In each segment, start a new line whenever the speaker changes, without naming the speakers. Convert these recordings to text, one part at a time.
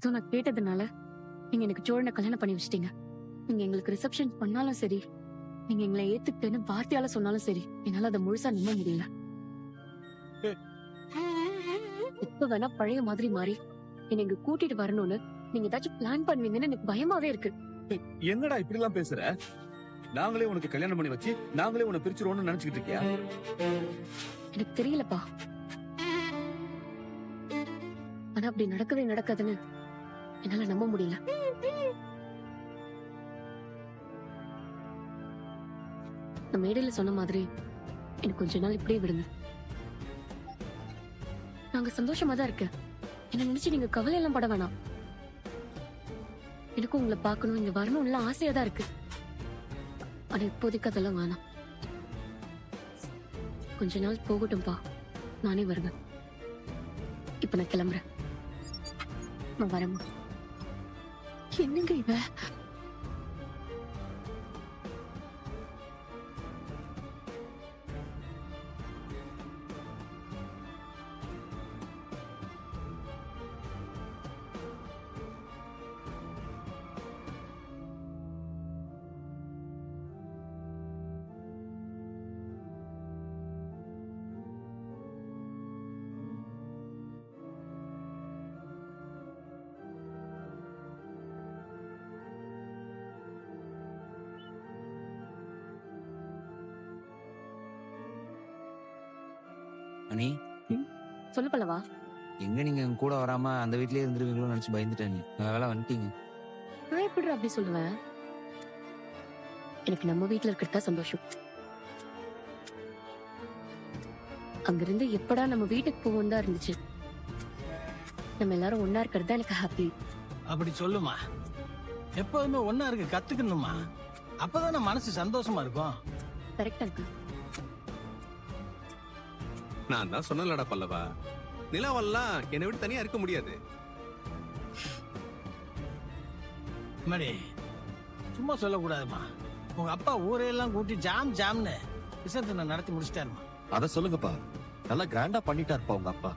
ஏதோ நான் கேட்டதுனால நீங்க எனக்கு சோழனை கல்யாணம் பண்ணி வச்சிட்டீங்க. நீங்க எங்களுக்கு ரிசப்ஷன் பண்ணாலும் சரி, நீங்க எங்களை ஏத்துக்கிட்டேன்னு வார்த்தையால சொன்னாலும் சரி, என்னால அதை முழுசா நம்ப முடியல. எப்ப வேணா பழைய மாதிரி மாறி என்னை இங்க கூட்டிட்டு வரணும்னு நீங்க ஏதாச்சும் பிளான் பண்ணுவீங்கன்னு எனக்கு பயமாவே இருக்கு.
என்னடா இப்படி எல்லாம் பேசுற? நாங்களே உனக்கு கல்யாணம் பண்ணி வச்சு நாங்களே உன்னை பிரிச்சிருவோம்னு நினைச்சுக்கிட்டு இருக்கியா?
எனக்கு தெரியலப்பா, ஆனா அப்படி நடக்கவே நடக்காதுன்னு என்னால நம்ப முடியல. நான் மேடையில சொன்ன மாதிரி எனக்கு கொஞ்ச நாள் இப்படியே விடுங்க. நாங்க சந்தோஷமா தான் இருக்க. என்ன நினைச்சு நீங்க கவலை எல்லாம் பட வேணாம். எனக்கும் உங்களை பார்க்கணும், இங்க வரணும் எல்லாம் ஆசையா தான் இருக்கு. ஆனா இப்போதைக்கு அதெல்லாம் வேணாம். கொஞ்ச நாள் போகட்டும்பா, நானே வருவேன். இப்ப நான் கிளம்புறேன். நான் வரேம்மா. என்னங்க இவ?
அனி,
சொல்லு பல்லவா.
எங்க நீங்க எங்க கூட வராம அந்த வீட்லயே இருந்துருவீங்களோன்னு நினைச்சு பயந்துட்டேன். நல்ல வேலை வந்துட்டீங்க.
நான் எப்படி அப்படி சொல்லுவேன்? எனக்கு நம்ம வீட்டுல இருக்கிறதா சந்தோஷம். அங்கிருந்து எப்படா நம்ம வீட்டுக்கு போவோம் தான் இருந்துச்சு. நம்ம எல்லாரும் ஒன்னா இருக்கிறது எனக்கு ஹாப்பி.
அப்படி சொல்லுமா. எப்பவுமே ஒன்னா இருக்க கத்துக்கணுமா. அப்பதானே மனசு சந்தோஷமா இருக்கும்.
கரெக்டா இருக்கு.
நான் தான் சொன்னலடா பல்லவா, நிலாவெல்லாம் என்னை விட்டு தனியா இருக்க முடியாது.
மணி சும்மா சொல்லக்கூடாதுமா. உங்க அப்பா ஊரையெல்லாம் கூட்டி ஜாம் ஜாம்னு விசேஷத்தை நடத்தி முடிச்சிட்டாருமா.
அத சொல்லுங்கப்பா, நல்லா கிராண்டா பண்ணிட்டாருப்பா உங்க அப்பா.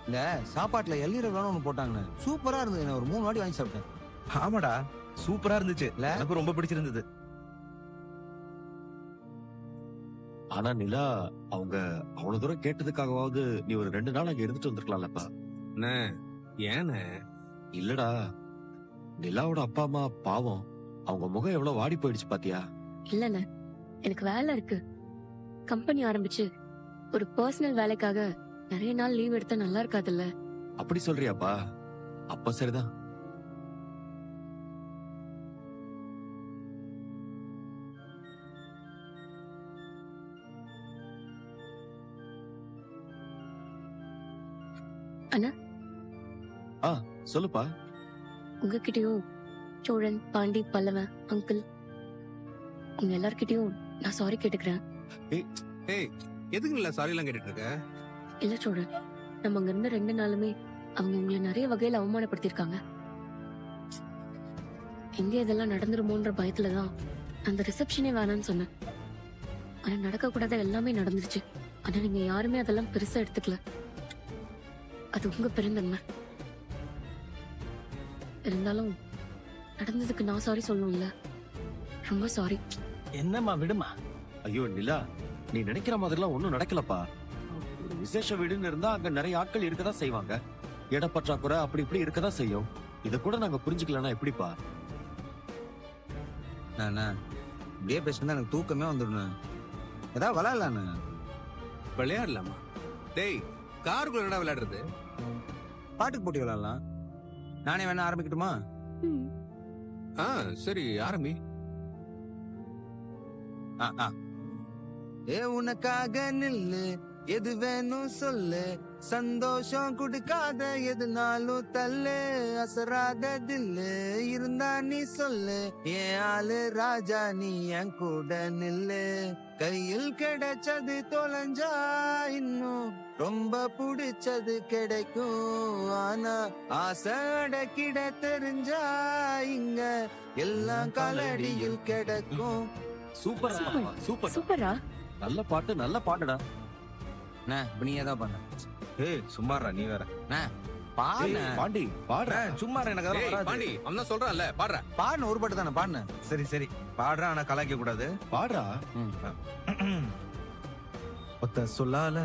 இந்த சாப்பாட்டுல எல்லீரல் வேணும் ஒண்ணு போட்டாங்க, சூப்பரா இருந்தது. நான் ஒரு 3 வாட்டி வாங்கி சாப்பிட்டேன்.
ஆமாடா, சூப்பரா இருந்துச்சு. எனக்கு ரொம்ப பிடிச்சிருந்தது. ஆனா நிலா, அவங்க அவ்வளவு தூரம் கேட்டதுக்காகவாவது நீ ஒரு 2 நாள் அங்க இருந்துட்டு வந்திருக்கலாம்லப்பா.
ஏன்னு
இல்லடா, நிலாவோட அப்பா அம்மா பாவம், அவங்க முகம் எவ்வளவு வாடி போயிடுச்சு பாத்தியா?
இல்லண்ண, எனக்கு வேலை இருக்கு. கம்பெனி ஆரம்பிச்சு ஒரு பர்சனல் வேலைக்காக நிறைய நாள் லீவ் எடுத்தா நல்லா இருக்காதுல்ல.
அப்படி சொல்றியாப்பா? அப்ப சரிதான்.
அண்ணா,
சொல்லுப்பா.
உங்ககிட்டயும் சோழன், பாண்டி, பல்லவன், அங்கிள், உங்க எல்லார்கிட்டயும் நான் சாரி கேட்டுக்கிறேன்.
ஏய், எதுக்கு இல்ல சாரி எல்லாம் கேட்டுட்டு இருக்க?
இல்ல சோழன், நம்ம அங்க இருந்த 2 நாளுமே அவங்க உங்களை நிறைய வகையில அவமானப்படுத்திருக்காங்க. எங்க இதெல்லாம் நடந்துருமோன்ற பயத்துலதான் அந்த ரிசப்ஷனே வேணாம்னு சொன்னேன். ஆனா நடக்க கூடாத எல்லாமே நடந்துருச்சு. ஆனா நீங்க யாருமே அதெல்லாம் பெருசா எடுத்துக்கல. அது உங்க பெருந்தன்மை. இருந்தாலும் நடந்ததுக்கு நான் சாரி சொல்லணும்ல. ரொம்ப சாரி.
என்னம்மா விடுமா.
ஐயோ நிலா, நீ நினைக்கிற மாதிரிலாம் ஒண்ணும் நடக்கலப்பா. ஒரு விசேஷ வீடுன்னு இருந்தா அங்க நிறைய ஆட்கள் இருக்கதான் செய்வாங்க. இட பற்றாக்குறை அப்படி இப்படி இருக்கதான் செய்யும். இத கூட நாங்க புரிஞ்சுக்கலன்னா எப்படிப்பா?
இப்படியே பேசினா எனக்கு தூக்கமே வந்துடணும். ஏதாவது விளையாடலான்னு.
விளையாடலாமா? டேய், காருக்குள்ள என்னடா விளையாடுறது?
பாட்டுக்கு போட்டி விளையாடலாம். நானே வேணா ஆரம்பிக்கட்டுமா?
சரி ஆரம்பி.
ஏ உனக்காக நில்லு, எது வேணும் சொல்லு, சந்தோஷம் கொடுக்காத எதுனாலும் தள்ளு, அசராத தில்லு இருந்தா நீ சொல்லு, ஏன் ஆளு ராஜா நீ என் கூட நில்லு, கையில் கிடைச்சது தொலைஞ்சா இன்னும் ரொம்ப பிடிச்சது கிடைக்கும், ஆனா ஆசை அடக்கிட தெரிஞ்சா இங்க எல்லாம் காலடியில் கிடைக்கும்.
சூப்பர் சூப்பர்
சூப்பரா.
நல்ல பாட்டு, நல்ல பாட்டுடா.
நீ ஏதா பண்ண?
ஏய் சும்மாறா, நீ வேற.
பாடுன
பாண்டி பாடுற
சும்மா இரு, எனக்கு அதெல்லாம்
ஏய்
வராது.
பாண்டி அவன் தான் சொல்றான்ல பாடுற.
பாடுன ஒரு பாட்டு தானே பாடுன. சரி சரி பாடுறேன், ஆனா கலாய்க்க கூடாது.
பாடுறா.
ஒத்த சொல்லால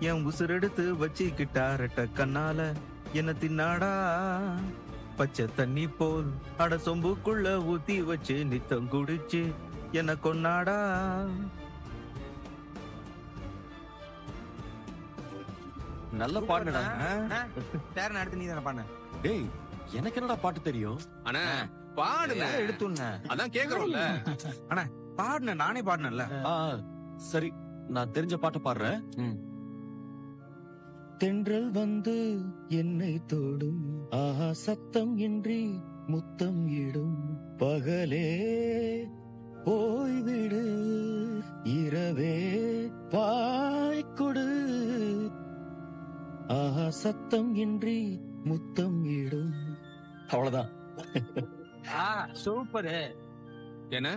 என் உசுர் எடுத்து வச்சுக்கிட்டா ரெட்ட கண்ணால என்ன தின்னாடா பச்சை தண்ணி போல் அட சொம்புக்குள்ள ஊத்தி வச்சு நித்தம் குடிச்சு என்ன கொன்னாடா.
நல்ல பாடுடா.
தேரன் அடுத்து நீ தானே பாடுன.
டேய் எனக்கு என்னடா பாட்டு தெரியும்?
அண்ணா பாடுன
எடுத்துன
அதான் கேக்குறோம்ல.
பாடுன, நானே பாடுனேன்ல.
ஆ, சரி நான் தெரிஞ்ச பாட்டு பாடுறேன். தென்றல் வந்து என்னை தோடும், ஆஹா சத்தம் இன்றி முத்தம் இடும், பகலே போய்விடு இரவே வாய்க்கொடு, ஆஹா சத்தம் இன்றி முத்தம் இடும். அவ்வளவுதான்.
சூப்பரு.
என்ன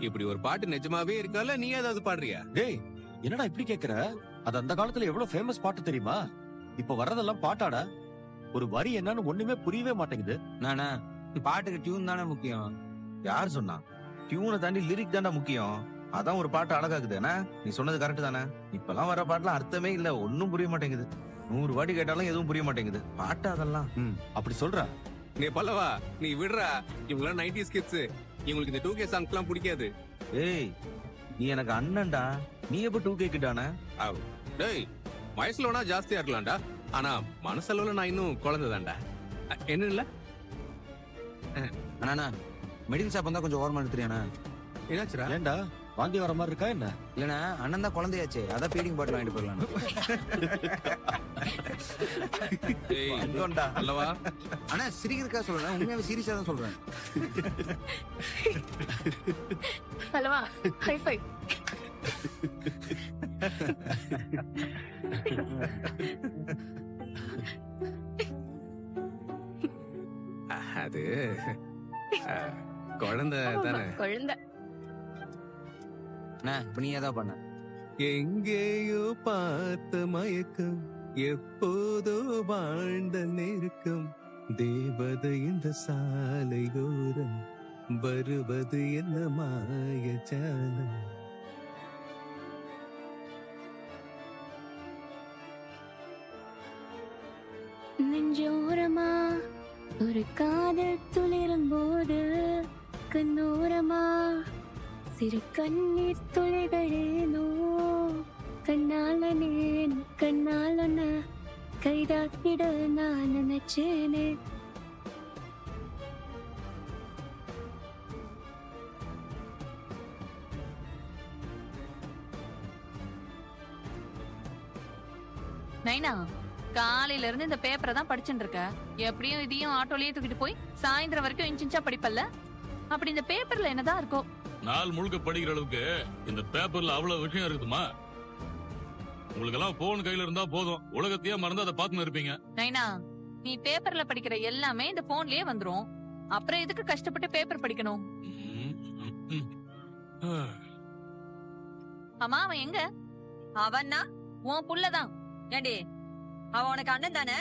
இப்படி ஒரு பாட்டு நிஜமாவே இருக்கல, நீ ஏதாவது பாடுறியா?
டேய் என்னடா இப்படி கேக்குற? அது அந்த காலத்துல எவ்வளவு ஃபேமஸ் பாட்டு தெரியுமா? இப்ப வர்றதெல்லாம் பாட்டாடா. ஒரு வரி என்னன்னு ஒண்ணுமே புரியவே மாட்டேங்குது.
நானா பாட்டுக்கு டியூன் தானே முக்கியம். யார் சொன்னா? டியூனை தாண்டி லிரிக் தாண்டா முக்கியம். அதான் ஒரு பாட்டு அழகாக்குது. நீ சொன்னது கரெக்ட் தானே. இப்பெல்லாம் வர பாட்டுலாம் அர்த்தமே இல்ல, ஒன்னும் புரிய மாட்டேங்குது. 100 வாட்டி கேட்டாலும் எதுவும் புரிய மாட்டேங்குது. பாட்டு அதெல்லாம்
அப்படி சொல்ற?
நீ பல்லவா நீ விடுறா. இவங்க 90s கிட்ஸ், இவங்களுக்கு இந்த 2K சாங்ஸ் எல்லாம் பிடிக்காது.
ஏய் நீ எனக்கு அண்ணன்டா, நீ எப்ப 2K கிட்டான?
டேய் வயசுல வேணா ஜாஸ்தியா இருக்கலாம்டா, ஆனா மனசளவுல நான் இன்னும் குழந்தை தான்டா. என்ன இல்ல
அண்ணா மெடிக்கல் ஷாப் வந்தா கொஞ்சம் ஓரமா எடுத்துறியாண்ணா?
என்னாச்சுடா?
ஏண்டா வாந்தி வர மாதிரி இருக்கா என்ன?
இல்லண்ணா அண்ணன் தான் குழந்தையாச்சே, அதான் ஃபீடிங் பாட்டில் வாங்கிட்டு போயிடலாம்.
டேய் அல்லவா
அண்ணா சிரிக்கிறக்கா சொல்றேன், உண்மையாவே சீரியஸா தான் சொல்றேன்.
அல்லவா ஹை ஃபை.
அது குழந்தை தானே.
குழந்தை.
அண்ணா இப்ப நீ ஏதாவது பண்ண.
எங்கேயோ பார்த்த மயக்கம், எப்போதோ வாழ்ந்த நெருக்கம், தேவதை இந்த சாலையோரம் வருவது என்ன மாயஜாலம்.
நெஞ்சோரமா ஒரு காதல் துளிரும் போது கண்ணோரமா சிறு கண்ணீர் துளிகளேனோ, கண்ணாலனே கண்ணாலன கைதாக்கிட நான் நினைச்சேனே.
நைனா காலையில இருந்து இந்த பேப்பரை தான் படிச்சுட்டு இருக்க. எப்படியும் இதையும் ஆட்டோலயே தூக்கிட்டு போய் சாயந்தரம் வரைக்கும் இன்ச்சின்ச்சா படிப்பல்ல. அப்படி இந்த பேப்பர்ல என்னதான் இருக்கோ?
நாள் முழுக்க படிக்கிற அளவுக்கு இந்த பேப்பர்ல அவ்வளவு விஷயம் இருக்குமா? உங்களுக்கு எல்லாம் போன் கையில இருந்தா போதும், உலகத்தையே மறந்து அதை பார்த்துன்னு இருப்பீங்க.
நைனா நீ பேப்பர்ல படிக்கிற எல்லாமே இந்த போன்லயே வந்துரும். அப்புறம் எதுக்கு கஷ்டப்பட்டு பேப்பர் படிக்கணும்? அம்மா அவன் எங்க?
அவன்னா
உன் புள்ளதான்.
ஏண்டி அவன் உனக்கு அண்ணன் தானே,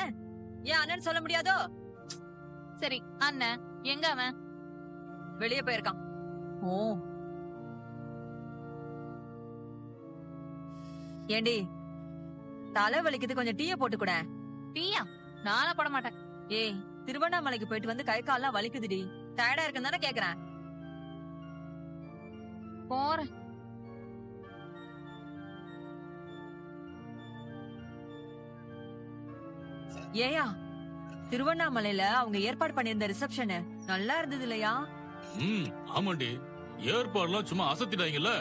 ஏன் அண்ணன் சொல்ல முடியாதோ?
சரி அண்ணன் எங்க அவன்?
வெளியே போயிருக்கான்.
ஓ
ஏண்டி தலை வலிக்குது, கொஞ்சம் டீய போட்டு கூட.
டீயா? நானா போட மாட்டேன்.
ஏய் திருவண்ணாமலைக்கு போயிட்டு வந்து கை கால்லாம் வலிக்குதுடி, டயர்டா இருக்குன்னு தானே கேக்குறேன்.
போறேன்.
ஏயா திருவண்ணாமலையில அவங்க ஏற்பாடு பண்ணியிருந்த ரிசப்ஷன் நல்லா இருந்தது இல்லையா?
ஆமாண்டி, ஏற்பாடுலாம் சும்மா அசத்திட்டாங்கல்ல.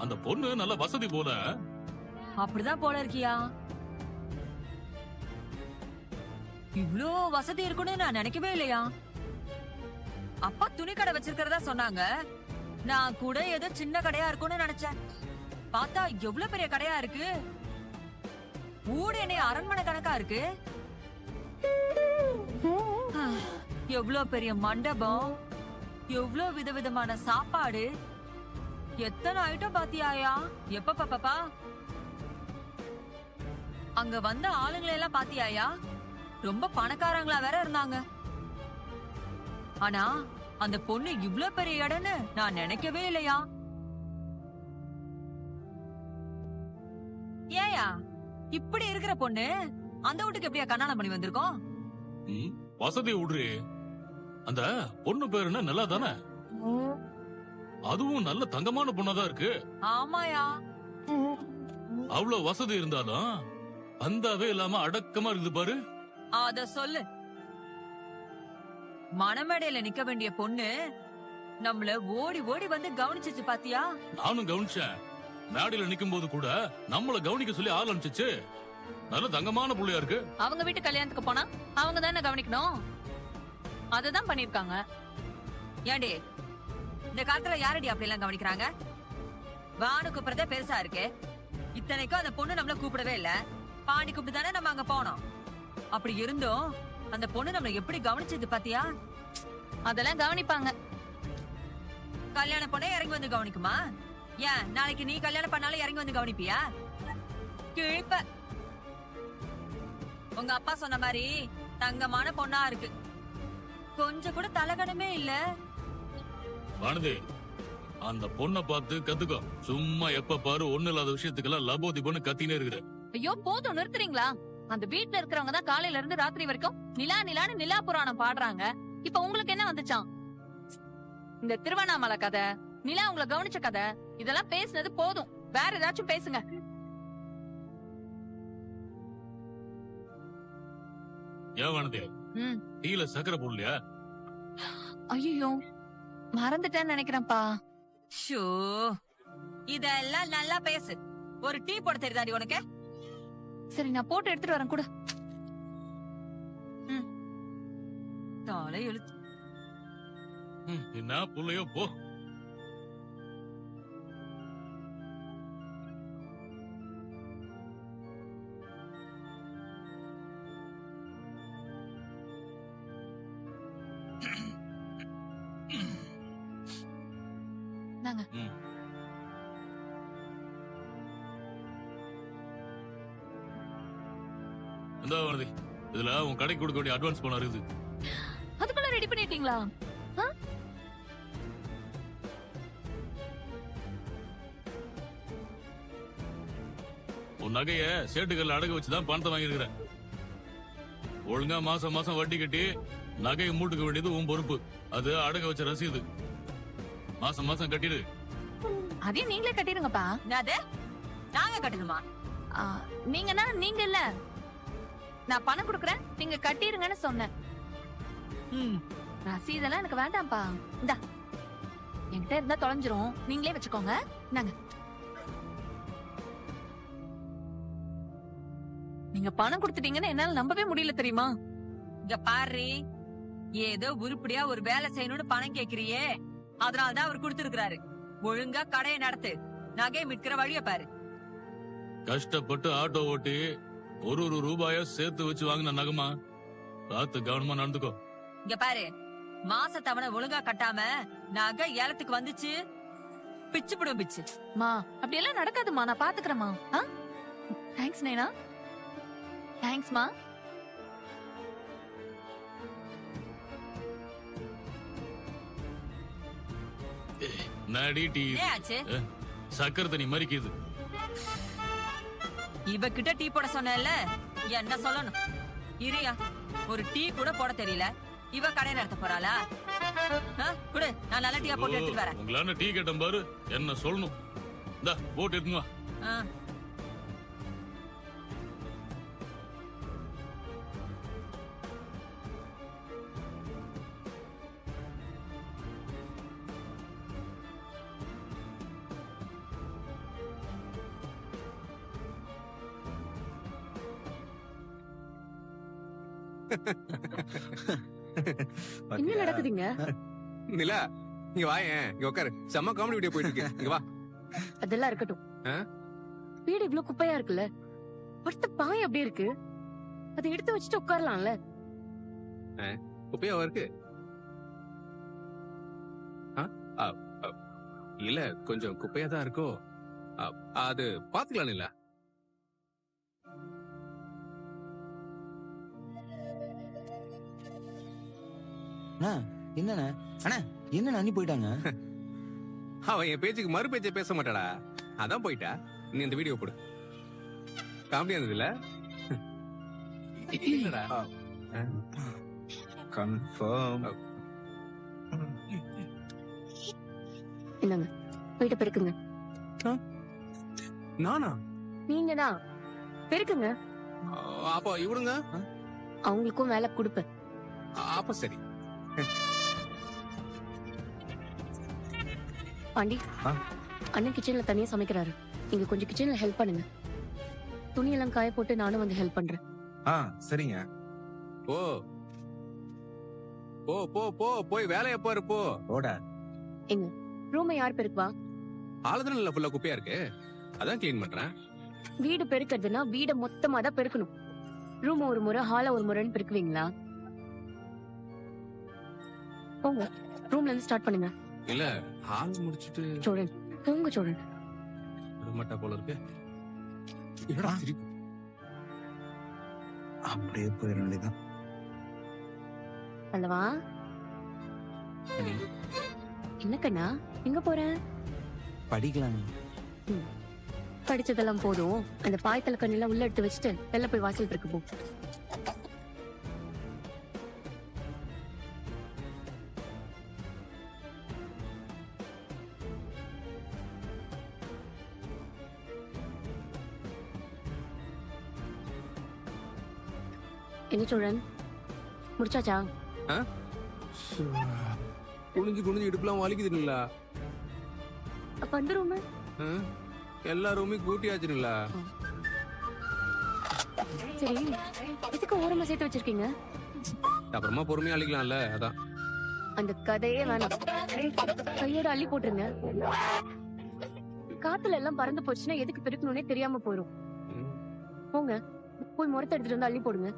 அந்த பொண்ணு நல்ல வசதி போல.
அப்படிதான் போல இருக்கியா? இவ்ளோ வசதி இருக்குன்னு நான் நினைக்கவே இல்லையா. அப்பா துணி கடை வச்சிருக்கிறதா சொன்னாங்க, நான் கூட ஏதோ சின்ன கடையா இருக்கும்னு நினைச்சேன். பார்த்தா எவ்வளவு பெரிய கடையா இருக்கு. ஊடு என்ன அரண்மனை கணக்கா இருக்கு. எவ்வளவு பெரிய மண்டபம், எவ்வளவு விதவிதமான சாப்பாடு, எத்தனை ஐட்டம் பாத்தியாயா? எப்ப பாப்பா அங்க வந்த ஆளுங்களை எல்லாம் பாத்தியாயா? ரொம்ப பணக்காரங்களா வேற இருந்தாங்க. ஆனா அந்த பொண்ணு இவ்ளோ பெரிய இடம்னு நான் நினைக்கவே இல்லையா. ஏயா இப்படி இருக்கிற பொண்ணு அந்த வீட்டுக்கு எப்படியா கல்யாணம் பண்ணி வந்திருக்கோம்?
வசதி விடுறி. அந்த பொண்ணு பேரு என்ன நல்லா தானே? அதுவும் நல்ல தங்கமான பொண்ணாதான் இருக்கு.
ஆமாயா.
அவ்வளவு வசதி இருந்தாலும் அந்தாவே இல்லாம அடக்கமா இருக்குது பாரு.
அத சொல்லு. மணமேடையில நிக்க வேண்டிய பொண்ணு நம்மள ஓடி ஓடி வந்து கவனிச்சிச்சு பாத்தியா?
நானும் கவனிச்சேன். மேடையில நிக்கும் போது கூட நம்மள கவனிக்க சொல்லி ஆள் அனுப்பிச்சிச்சு. நல்ல தங்கமான புள்ளையா இருக்கு.
அவங்க வீட்டு கல்யாணத்துக்கு போனா அவங்க தானே கவனிக்கணும். அததான் பண்ணிருக்காங்க.
ஏண்டி இந்த காலத்துல யாரடி அப்படி எல்லாம் கவனிக்கிறாங்க? வானு கூப்பிடுறதே பெருசா இருக்கு. இத்தனைக்கும் அந்த பொண்ணு நம்மள கூப்பிடவே இல்ல. பாண்டி கூப்பிட்டு தானே நம்ம அங்க போனோம். அப்படி இருந்தும் அந்த பொண்ணு நம்மள எப்படி கவனிச்சது பாத்தியா?
அதெல்லாம் கவனிப்பாங்க.
கல்யாண பொண்ணே இறங்கி வந்து கவனிக்குமா? ஏன் நாளைக்கு நீ கல்யாணம் பண்ணாலும் இறங்கி வந்து கவனிப்பியா? கிழிப்ப. உங்க அப்பா சொன்ன மாதிரி தங்கமான பொண்ணா இருக்கு. கொஞ்சம் கூட தலகணமே இல்ல.
வானதி, அந்த பொண்ணை பார்த்து கத்துக்கோ. சும்மா எப்ப பாரு ஒண்ணு இல்லாத விஷயத்துக்கெல்லாம் லபோதி பொண்ணு கத்தினே இருக்கிற.
ஐயோ போதும், நிறுத்துறீங்களா? அந்த வீட்டுல இருக்கிறவங்க தான் காலையில இருந்து ராத்திரி வரைக்கும் நிலா நிலான்னு நிலா புராணம் பாடுறாங்க. இப்ப உங்களுக்கு என்ன வந்துச்சான்? இந்த திருவண்ணாமலை கதை, நிலா உங்களை கவனிச்ச கதை, இதெல்லாம் பேசுனது போதும். வேற ஏதாச்சும் பேசுங்க.
ஏன் வானதி, டீல சக்கரை போடலையா?
ஐயோ மறந்துட்டேன்னு நினைக்கிறேன்ப்பா.
ஷோ, இதெல்லாம் நல்லா பேசு. ஒரு டீ போட தெரியுதாடி உனக்கு?
சரி நான் போட்டு எடுத்துட்டு வரேன் கூட.
தலை எழுத்து.
என்ன புள்ளையோ போ.
நாங்க
இந்த வானதி, இதுல உன் கடைக்கு கொடுக்க வேண்டிய அட்வான்ஸ் பணம் இருக்குது.
அதுக்குள்ள ரெடி பண்ணிட்டீங்களா?
உன் நகைய சேட்டுகள்ல அடகு வச்சுதான் பணத்தை வாங்கியிருக்கிறேன். ஒழுங்கா மாசம் மாசம் வட்டி கட்டி நகையை மூட்டுக்க வேண்டியது உன் பொறுப்பு. அது அடகு வச்ச ரசீது. மாசம் மாசம் கட்டிடு.
அதையும் நீங்களே கட்டிருங்கப்பா.
என்னது? நாங்க கட்டணுமா?
நீங்கன்னா நீங்க இல்ல, நான் பணம் கொடுக்கறேன், நீங்க கட்டிருங்கன்னு சொன்னேன். ரசீதெல்லாம் எனக்கு வேண்டாம்ப்பா. இந்தா என்கிட்ட இருந்தா தொலைஞ்சிரும், நீங்களே வச்சுக்கோங்க. நாங்க நீங்க பணம் கொடுத்துட்டீங்கன்னு என்னால நம்பவே முடியல தெரியுமா?
இங்க பாரு, ஏதோ உருப்படியா ஒரு வேலை செய்யணும்னு பணம் கேக்குறியே, அதனாலதான் அவர் கொடுத்திருக்கிறாரு. ஒழுங்கா கடையை நடத்து, நகை மிட்கிற வழிய பாரு.
கஷ்டப்பட்டு ஆட்டோ ஓட்டி ஒரு ஒரு ரூபாய சேர்த்து வச்சு வாங்கின நகமா, பார்த்து கவனமா நடந்துக்கோ.
இங்க பாரு, மாச தவணை ஒழுங்கா கட்டாம நகை ஏலத்துக்கு வந்துச்சு, பிச்சு பிடும் பிச்சு.
மா அப்படி எல்லாம் நடக்காதுமா, நான் பாத்துக்கிறேமா. தேங்க்ஸ் நைனா. தேங்க்ஸ்மா.
நாடி டீ
ஏன் ஆச்சு?
சக்கரை தண்ணி மறிக்குது.
இவகிட்ட டீ போட சொன்னேன்ல, என்ன சொல்லணும்? இரியா, ஒரு டீ கூட போட தெரியல, இவ கடை நடத்த போறாளா? குடு, நான் நல்ல டீயா போட்டு எடுத்துட்டு வரேன்.
உங்களான டீ கேட்டேன் பாரு, என்ன சொல்லணும்? இந்தா போட்டு எடுத்துன்னு வா.
என்ன நடக்குதுங்க?
நிலா, இங்க வாயேன், இங்க உட்காரு. செம்ம காமெடி வீடியோ போயிட்டு இருக்கு, இங்க வா.
அதெல்லாம் இருக்கட்டும். வீடு இவ்வளவு குப்பையா இருக்குல்ல, படுத்த பாய் அப்படியே இருக்கு, அதை எடுத்து வச்சுட்டு உட்காரலாம்ல.
குப்பையாவா இருக்கு? இல்ல, கொஞ்சம் குப்பையா தான் இருக்கோ. அது பாத்துக்கலாம் நிலா.
என்னண்ணே அண்ணா என்னண்ணா அண்ணி போயிட்டாங்க?
அவன் என் பேச்சுக்கு மறு பேச்சை பேச மாட்டாடா, அதான் போயிட்டா. நீ இந்த வீடியோ போடு. காமெடியா இருந்ததுல
கன்ஃபார்ம்.
என்னங்க போயிட்டு பெருக்குங்க.
நானா?
நீங்க தான் பெருக்குங்க.
அப்போ இவனுங்க?
அவங்களுக்கும் வேலை கொடுப்பேன்.
அப்ப சரி.
பாண்டி, அண்ணன் கிச்சன்ல தனியா சமைக்கிறாரு. நீங்க கொஞ்சம் கிச்சன்ல ஹெல்ப் பண்ணுங்க. துணியெல்லாம் காய போட்டு நானும் வந்து ஹெல்ப் பண்றேன்.
சரிங்க.
போ போ போ போ போய் வேலைய பாரு போ.
ஓட
எங்க ரூமை யார் பெருக்குவா?
ஆளுதல ஃபுல்லா குப்பையா இருக்கு, அதான் கிளீன் பண்றேன்.
வீடு பெருக்கிறதுனா வீட மொத்தமா தான் பெருக்கணும். ரூம் ஒரு முறை, ஹால ஒரு முறைன்னு பெருக்குவீங்களா? போங்க, ரூம்ல இருந்து ஸ்டார்ட் பண்ணுங்க.
இல்ல ஹால் முடிச்சிட்டு
சோழன் போங்க. சோழன்
விடமாட்டா போல இருக்கு. என்னடா சிரிப்பு?
அப்படியே போயிட வேண்டியதான்.
அல்லவா? என்ன கண்ணா எங்க போற?
படிக்கலாம்.
படிச்சதெல்லாம் போதும். அந்த பாய்த்தல கண்ணெல்லாம் உள்ள எடுத்து வச்சுட்டு வெளில போய் வாசல் இருக்கு போ. என்ன சோழன் முடிச்சாச்சா?
குனிஞ்சு குனிஞ்சு இடுப்புலாம் வலிக்குதுங்களா?
அப்ப அந்த ரூம்
எல்லா ரூமையும் கூட்டியாச்சுங்களா?
சரி, எதுக்கு ஓரமா சேர்த்து வச்சிருக்கீங்க?
அப்புறமா பொறுமையா அழிக்கலாம்ல, அதான்.
அந்த கதையே வேணாம், கையோட அள்ளி போட்டுருங்க. காத்துல எல்லாம் பறந்து போச்சுன்னா எதுக்கு பெருக்கணும்னே தெரியாம போயிடும். போங்க, போய் முறத்தை எடுத்துட்டு வந்து அள்ளி போடுங்க.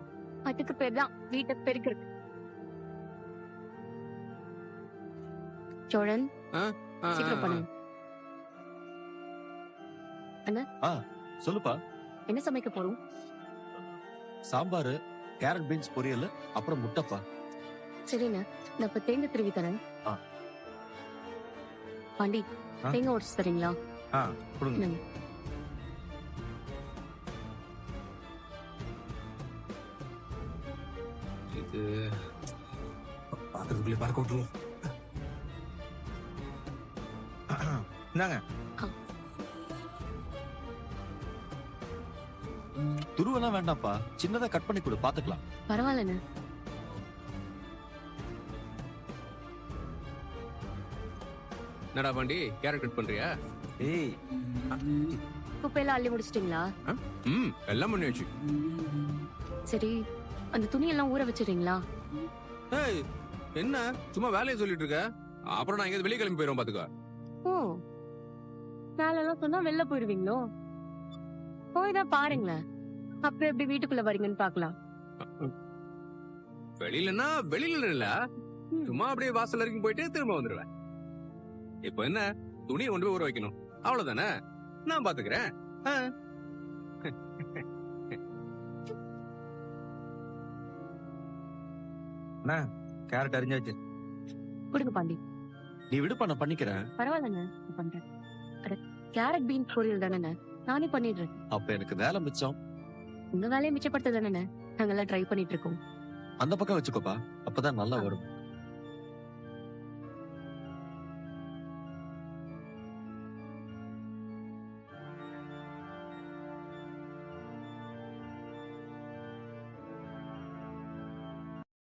அதுக்கு பேர் தான் வீட்டை பெருக்கிறது. சோழன் சீக்கிரம் பண்ணுங்க.
சொல்லுப்பா.
என்ன சமைக்க போறோம்?
சாம்பார், கேரட் பீன்ஸ் பொரியல், அப்புறம் முட்டைப்பா.
சரிங்க, நான் இப்ப தேங்காய் திருவி தரேன். பாண்டி, தேங்காய் உடைச்சு தரீங்களா?
கொடுங்க.
இந்தாங்க.
இது பாக்குறதுக்குள்ளே பார்க்க விட்டுருவோம்.
இந்தாங்க.
துருவெல்லாம் வேண்டாம்ப்பா, சின்னதா கட் பண்ணி கொடு, பாத்துக்கலாம்.
பரவாயில்லண்ணே.
என்னடா பாண்டி, கேரட் கட் பண்றியா?
ஏய்,
குப்பையெல்லாம் அள்ளி முடிச்சிட்டீங்களா?
எல்லாம் பண்ணியாச்சு.
சரி, அந்த துணியெல்லாம் ஊற வச்சிடுறீங்களா?
ஏய், என்ன சும்மா வேலையை சொல்லிட்டு இருக்க? அப்புறம் நான் எங்க வெளியே கிளம்பி போயிடும் பாத்துக்கோ.
ஓ, வேலையெல்லாம் சொன்னா வெளில போயிடுவீங்களோ? போய் தான் பாருங்களேன், அப்புறம் எப்படி வீட்டுக்குள்ள வரீங்கன்னு பாக்கலாம்.
வெளியிலன்னா வெளியில இல்ல, சும்மா அப்படியே வாசல் வரைக்கும் போயிட்டு திரும்ப வந்துடுவேன். இப்ப என்ன, துணியை கொண்டு போய் ஊற வைக்கணும், அவ்வளவுதானே? நான் பாத்துக்கிறேன்.
கேரட் அரிஞ்சாச்சு.
கொடுங்க பாண்டி.
நீ விடுப்பா, நான் பண்ணிக்கிறேன்.
பரவாயில்லங்க, நான் பண்றேன். அட, கேரட் பீன்ஸ் பொரியல் தானே, நானே பண்ணிடுறேன்.
அப்ப எனக்கு வேலை மிச்சம்.
உங்க வேலையை மிச்சப்படுத்த தானே நாங்கெல்லாம் ட்ரை பண்ணிட்டு இருக்கோம்.
அந்த பக்கம் வச்சுக்கோப்பா, அப்பதான் நல்லா வரும்.